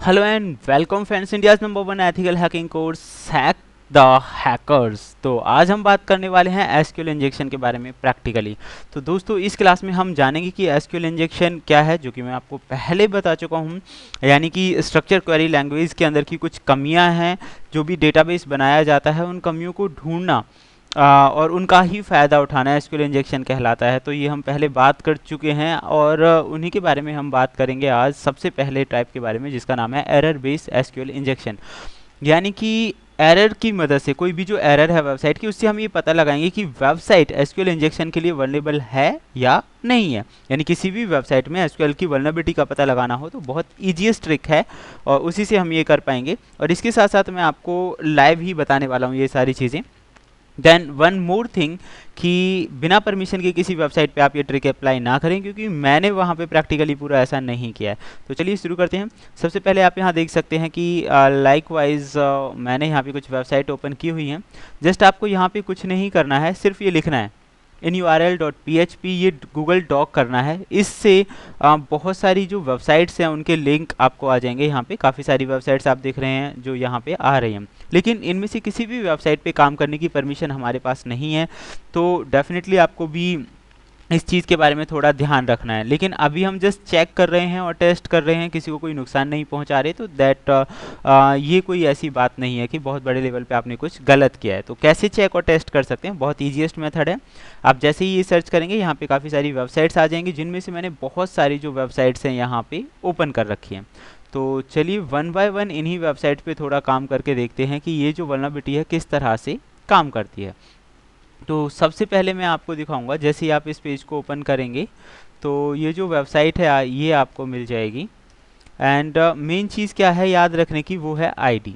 Hello and welcome friends, India's number one ethical hacking course hack the hackers. तो आज हम बात करने वाले हैं एसक्यूएल इंजेक्शन के बारे में प्रैक्टिकली। तो दोस्तों, इस क्लास में हम जानेंगे कि एसक्यूएल इंजेक्शन क्या है, जो कि मैं आपको पहले बता चुका हूं। यानी कि स्ट्रक्चर क्वेरी लैंग्वेज के अंदर की कुछ कमियां हैं, जो भी डेटाबेस बनाया जाता है उन कमियों को ढूंढना और उनका ही फ़ायदा उठाना एसक्यूएल इंजेक्शन कहलाता है। तो ये हम पहले बात कर चुके हैं और उन्हीं के बारे में हम बात करेंगे आज सबसे पहले टाइप के बारे में, जिसका नाम है एरर बेस्ड एसक्यूएल इंजेक्शन। यानी कि एरर की मदद से, कोई भी जो एरर है वेबसाइट की, उससे हम ये पता लगाएंगे कि वेबसाइट एसक्यूएल इंजेक्शन के लिए वल्नरेबल है या नहीं है। यानी किसी भी वेबसाइट में एसक्यूएल की वल्नरेबिलिटी का पता लगाना हो तो बहुत ईजीएस्ट ट्रिक है और उसी से हम ये कर पाएंगे। और इसके साथ साथ मैं आपको लाइव ही बताने वाला हूँ ये सारी चीज़ें। देन वन मोर थिंग कि बिना परमिशन के किसी वेबसाइट पे आप ये ट्रिक अप्लाई ना करें, क्योंकि मैंने वहाँ पे प्रैक्टिकली पूरा ऐसा नहीं किया है। तो चलिए शुरू करते हैं। सबसे पहले आप यहाँ देख सकते हैं कि लाइकवाइज मैंने यहाँ पे कुछ वेबसाइट ओपन की हुई हैं। जस्ट आपको यहाँ पे कुछ नहीं करना है, सिर्फ ये लिखना है inurl.php, ये गूगल डॉक करना है। इससे बहुत सारी जो वेबसाइट्स हैं उनके लिंक आपको आ जाएंगे। यहाँ पे काफ़ी सारी वेबसाइट्स आप देख रहे हैं जो यहाँ पे आ रही हैं, लेकिन इनमें से किसी भी वेबसाइट पे काम करने की परमिशन हमारे पास नहीं है। तो डेफिनेटली आपको भी इस चीज़ के बारे में थोड़ा ध्यान रखना है। लेकिन अभी हम जस्ट चेक कर रहे हैं और टेस्ट कर रहे हैं, किसी को कोई नुकसान नहीं पहुंचा रहे। तो दैट ये कोई ऐसी बात नहीं है कि बहुत बड़े लेवल पे आपने कुछ गलत किया है। तो कैसे चेक और टेस्ट कर सकते हैं, बहुत ईजीएस्ट मेथड है। आप जैसे ही ये सर्च करेंगे, यहाँ पे काफ़ी सारी वेबसाइट्स आ जाएंगी, जिनमें से मैंने बहुत सारी जो वेबसाइट्स हैं यहाँ पे ओपन कर रखी हैं। तो चलिए वन बाय वन इन्हीं वेबसाइट पे थोड़ा काम करके देखते हैं कि ये जो वल्नरेबिलिटी है किस तरह से काम करती है। तो सबसे पहले मैं आपको दिखाऊंगा, जैसे ही आप इस पेज को ओपन करेंगे तो ये जो वेबसाइट है ये आपको मिल जाएगी। एंड मेन चीज़ क्या है याद रखने की, वो है आईडी।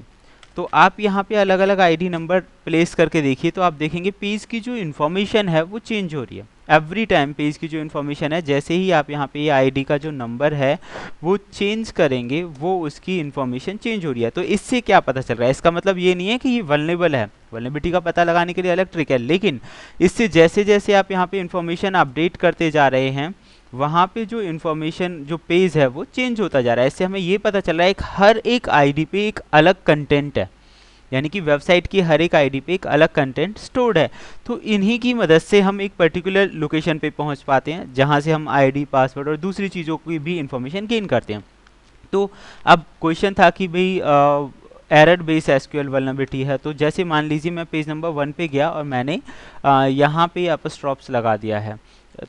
तो आप यहाँ पे अलग अलग आईडी नंबर प्लेस करके देखिए, तो आप देखेंगे पेज की जो इन्फॉर्मेशन है वो चेंज हो रही है एवरी टाइम। पेज की जो इन्फॉर्मेशन है, जैसे ही आप यहाँ पे ये आईडी का जो नंबर है वो चेंज करेंगे, वो उसकी इन्फॉर्मेशन चेंज हो रही है। तो इससे क्या पता चल रहा है, इसका मतलब ये नहीं है कि ये वल्नरेबल है। वल्नरेबिलिटी का पता लगाने के लिए अलग ट्रिक है, लेकिन इससे जैसे जैसे आप यहाँ पे इन्फॉर्मेशन अपडेट करते जा रहे हैं, वहाँ पे जो इन्फॉर्मेशन जो पेज है वो चेंज होता जा रहा है। इससे हमें ये पता चल रहा है हर एक आईडी पे एक अलग कंटेंट है। यानी कि वेबसाइट की हर एक आईडी पे एक अलग कंटेंट स्टोर्ड है। तो इन्हीं की मदद से हम एक पर्टिकुलर लोकेशन पे पहुंच पाते हैं, जहां से हम आईडी, पासवर्ड और दूसरी चीज़ों की भी इंफॉर्मेशन गेन करते हैं। तो अब क्वेश्चन था कि भाई एरर बेस एसक्यूएल वल्नरेबिलिटी है। तो जैसे मान लीजिए मैं पेज नंबर 1 पे गया और मैंने यहाँ पे अपस्ट्रॉप्स लगा दिया है।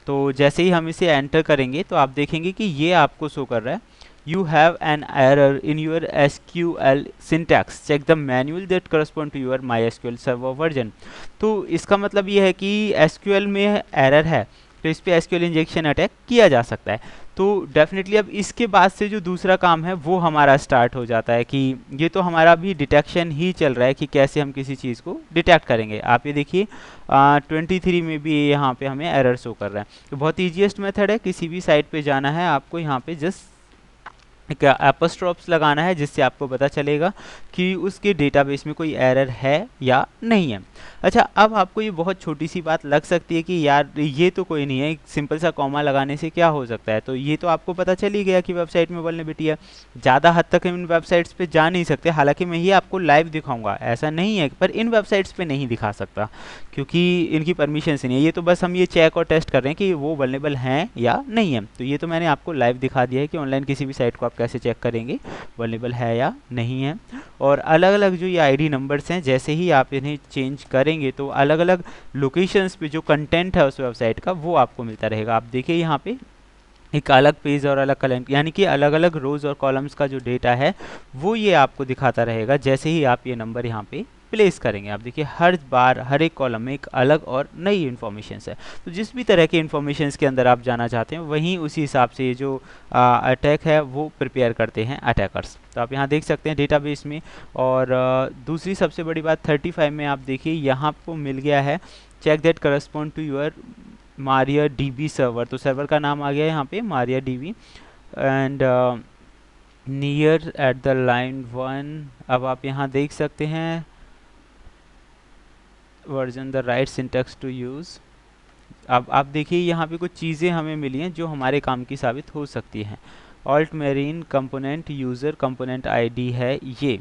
तो जैसे ही हम इसे एंटर करेंगे तो आप देखेंगे कि ये आपको शो कर रहा है, you have an error in your SQL syntax, check the manual that correspond to your MySQL server version। तो इसका मतलब ये है कि SQL में एरर है, तो इस पे SQL इंजेक्शन अटैक किया जा सकता है। तो डेफिनेटली अब इसके बाद से जो दूसरा काम है वो हमारा स्टार्ट हो जाता है कि ये तो हमारा भी डिटेक्शन ही चल रहा है कि कैसे हम किसी चीज़ को डिटेक्ट करेंगे। आप ये देखिए 23 में भी यहाँ पे हमें एरर शो कर रहा है। तो बहुत ईजीएस्ट मेथड है, किसी भी साइट पे जाना है आपको, यहाँ पे जस्ट एक एपोस्ट्रोप्स लगाना है, जिससे आपको पता चलेगा कि उसके डेटाबेस में कोई एरर है या नहीं है। अच्छा, अब आपको ये बहुत छोटी सी बात लग सकती है कि यार ये तो कोई नहीं है, एक सिंपल सा कॉमा लगाने से क्या हो सकता है। तो ये तो आपको पता चल ही गया कि वेबसाइट में वल्नरेबिलिटी है। ज़्यादा हद तक इन वेबसाइट्स पे जा नहीं सकते, हालांकि मैं ये आपको लाइव दिखाऊंगा, ऐसा नहीं है, पर इन वेबसाइट्स पे नहीं दिखा सकता क्योंकि इनकी परमिशन नहीं है। ये तो बस हम ये चेक और टेस्ट कर रहे हैं कि वो वल्नरेबल हैं या नहीं है। तो ये तो मैंने आपको लाइव दिखा दिया है कि ऑनलाइन किसी भी साइट को आप कैसे चेक करेंगे वल्नरेबल है या नहीं है। और अलग अलग जो ये आईडी नंबर्स हैं, जैसे ही आप इन्हें चेंज करेंगे तो अलग अलग लोकेशंस पे जो कंटेंट है उस वेबसाइट का वो आपको मिलता रहेगा। आप देखिए यहाँ पे एक अलग पेज और अलग कॉलम, यानी कि अलग अलग रोज और कॉलम्स का जो डेटा है वो ये आपको दिखाता रहेगा जैसे ही आप ये नंबर यहाँ पे प्लेस करेंगे। आप देखिए हर बार हर एक कॉलम में एक अलग और नई इन्फॉर्मेशन है। तो जिस भी तरह के इन्फॉर्मेशन के अंदर आप जाना चाहते हैं, वहीं उसी हिसाब से ये जो अटैक है वो प्रिपेयर करते हैं अटैकर्स। तो आप यहाँ देख सकते हैं डेटाबेस में। और दूसरी सबसे बड़ी बात 35 में आप देखिए यहाँ आपको मिल गया है check that correspond to your MariaDB server. तो सर्वर का नाम आ गया है यहाँ पे MariaDB and near at the line 1। अब आप यहाँ देख सकते हैं version the right syntax to use. अब आप देखिए यहाँ पे कुछ चीज़ें हमें मिली हैं जो हमारे काम की साबित हो सकती हैं। Alt marine component user component ID है ये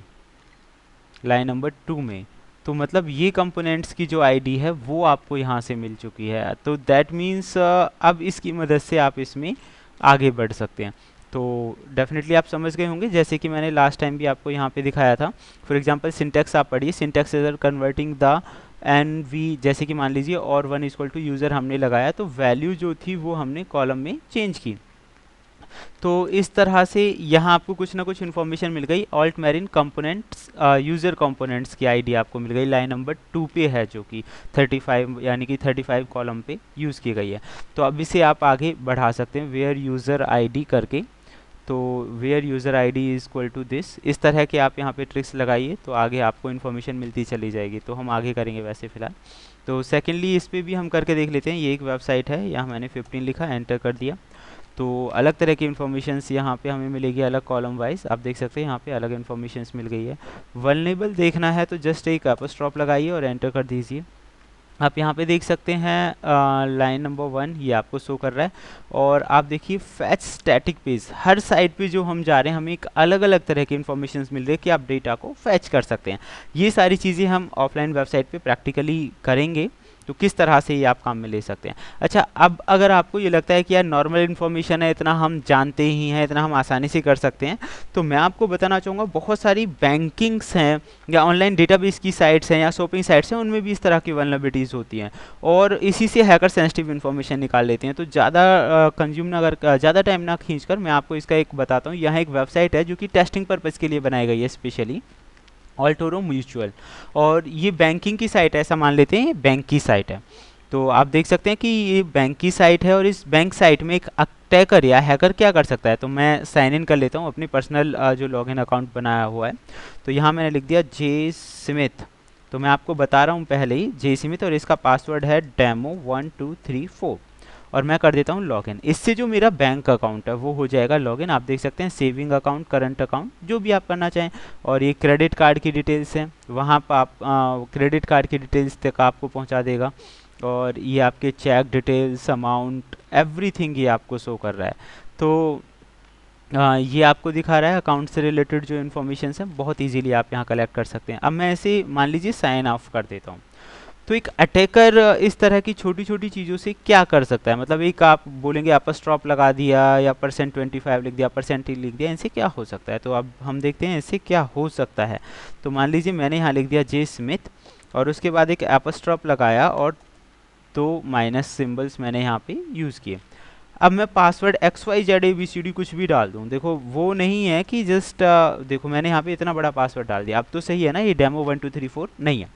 लाइन नंबर 2 में। तो मतलब ये कंपोनेंट्स की जो आईडी है वो आपको यहाँ से मिल चुकी है। तो दैट मीन्स अब इसकी मदद से आप इसमें आगे बढ़ सकते हैं। तो डेफिनेटली आप समझ गए होंगे, जैसे कि मैंने लास्ट टाइम भी आपको यहाँ पे दिखाया था। फॉर एग्जांपल सिंटैक्स आप पढ़िए, syntax is converting the N V, जैसे कि मान लीजिए और 1 इक्वल टू यूज़र हमने लगाया तो वैल्यू जो थी वो हमने कॉलम में चेंज की। तो इस तरह से यहाँ आपको कुछ ना कुछ इन्फॉर्मेशन मिल गई। Alt marine components user components की आईडी आपको मिल गई, लाइन नंबर 2 पे है, जो कि 35 यानी कि 35 कॉलम पे यूज़ की गई है। तो अब इसे आप आगे बढ़ा सकते हैं वेयर यूज़र आईडी करके। तो where user ID is equal to this, इस तरह के आप यहाँ पे ट्रिक्स लगाइए तो आगे आपको इन्फॉर्मेशन मिलती चली जाएगी। तो हम आगे करेंगे वैसे फ़िलहाल। तो सेकेंडली इस पर भी हम करके देख लेते हैं। ये एक वेबसाइट है, यहाँ मैंने 15 लिखा, एंटर कर दिया। तो अलग तरह की इन्फॉर्मेशंस यहाँ पे हमें मिलेगी, अलग कॉलम वाइज। आप देख सकते हैं यहाँ पे अलग इन्फॉर्मेशंस मिल गई है। वल्नरेबल देखना है तो जस्ट एक अपस्ट्रॉप लगाइए और एंटर कर दीजिए। आप यहाँ पे देख सकते हैं लाइन नंबर 1 ये आपको शो कर रहा है। और आप देखिए फैच स्टैटिक पेज, हर साइट पे जो हम जा रहे हैं हमें एक अलग अलग तरह की इन्फॉर्मेशन मिल रही है कि आप डेटा को फैच कर सकते हैं। ये सारी चीज़ें हम ऑफलाइन वेबसाइट पे प्रैक्टिकली करेंगे, तो किस तरह से ये आप काम में ले सकते हैं। अच्छा, अब अगर आपको ये लगता है कि यार नॉर्मल इन्फॉर्मेशन है, इतना हम जानते ही हैं, इतना हम आसानी से कर सकते हैं, तो मैं आपको बताना चाहूँगा बहुत सारी बैंकिंग्स हैं या ऑनलाइन डेटाबेस की साइट्स हैं या शॉपिंग साइट्स हैं, उनमें भी इस तरह की वल्नरेबिलिटीज़ होती हैं और इसी से हैकर सेंसिटिव इन्फॉर्मेशन निकाल लेते हैं। तो ज़्यादा कंज्यूम ना अगर ज़्यादा टाइम ना खींचकर मैं आपको इसका एक बताता हूँ। यहाँ एक वेबसाइट है जो कि टेस्टिंग पर्पज़ के लिए बनाई गई है स्पेशली, ऑल्टोरो म्यूचुअल। और ये बैंकिंग की साइट है, ऐसा मान लेते हैं ये बैंक की साइट है। तो आप देख सकते हैं कि ये बैंक की साइट है और इस बैंक साइट में एक अटैकर या हैकर क्या कर सकता है। तो मैं साइन इन कर लेता हूँ अपनी पर्सनल जो लॉगिन अकाउंट बनाया हुआ है। तो यहाँ मैंने लिख दिया जे स्मिथ। तो मैं आपको बता रहा हूँ पहले ही, जे स्मिथ, और इसका पासवर्ड है डेमो1234 और मैं कर देता हूँ लॉगिन। इससे जो मेरा बैंक अकाउंट है वो हो जाएगा लॉगिन। आप देख सकते हैं सेविंग अकाउंट, करंट अकाउंट, जो भी आप करना चाहें। और ये क्रेडिट कार्ड की डिटेल्स हैं, वहाँ पर आप क्रेडिट कार्ड की डिटेल्स तक आपको पहुँचा देगा। और ये आपके चेक डिटेल्स, अमाउंट, एवरीथिंग ये आपको शो कर रहा है। तो ये आपको दिखा रहा है अकाउंट से रिलेटेड जो इन्फॉर्मेशन है बहुत इजीली आप यहाँ कलेक्ट कर सकते हैं। अब मैं ऐसे मान लीजिए साइन ऑफ कर देता हूँ। तो एक अटैकर इस तरह की छोटी छोटी चीज़ों से क्या कर सकता है, मतलब एक आप बोलेंगे अपस्ट्रॉप लगा दिया या %25 लिख दिया, % लिख दिया, इनसे क्या हो सकता है। तो अब हम देखते हैं इससे क्या हो सकता है। तो मान लीजिए मैंने यहाँ लिख दिया जे स्मिथ और उसके बाद एक अपस्ट्रॉप लगाया और 2 माइनस सिम्बल्स मैंने यहाँ पे यूज़ किए। अब मैं पासवर्ड XYZ कुछ भी डाल दूँ, देखो वो नहीं है कि जस्ट देखो मैंने यहाँ पे इतना बड़ा पासवर्ड डाल दिया। अब तो सही है ना, ये डेमो1234 नहीं है।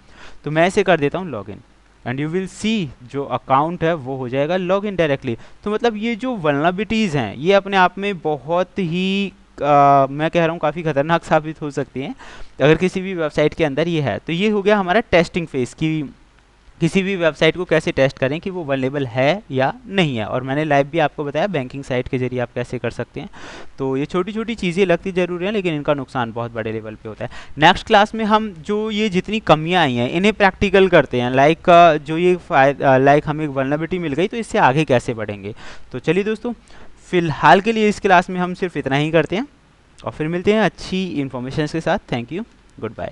तो मैं ऐसे कर देता हूँ login and you will see जो अकाउंट है वो हो जाएगा लॉगिन डायरेक्टली। तो मतलब ये जो वल्नरेबिलिटीज़ हैं ये अपने आप में बहुत ही मैं कह रहा हूँ काफ़ी खतरनाक साबित हो सकती हैं अगर किसी भी वेबसाइट के अंदर ये है। तो ये हो गया हमारा टेस्टिंग फेस की किसी भी वेबसाइट को कैसे टेस्ट करें कि वो वल्नरेबल है या नहीं है। और मैंने लाइव भी आपको बताया बैंकिंग साइट के जरिए आप कैसे कर सकते हैं। तो ये छोटी छोटी चीज़ें लगती ज़रूर हैं लेकिन इनका नुकसान बहुत बड़े लेवल पे होता है। नेक्स्ट क्लास में हम जो ये जितनी कमियां आई हैं इन्हें प्रैक्टिकल करते हैं, लाइक जो ये लाइक हमें वल्नरेबिलिटी मिल गई तो इससे आगे कैसे बढ़ेंगे। तो चलिए दोस्तों, फिलहाल के लिए इस क्लास में हम सिर्फ इतना ही करते हैं और फिर मिलते हैं अच्छी इन्फॉर्मेशन के साथ। Thank you, good bye.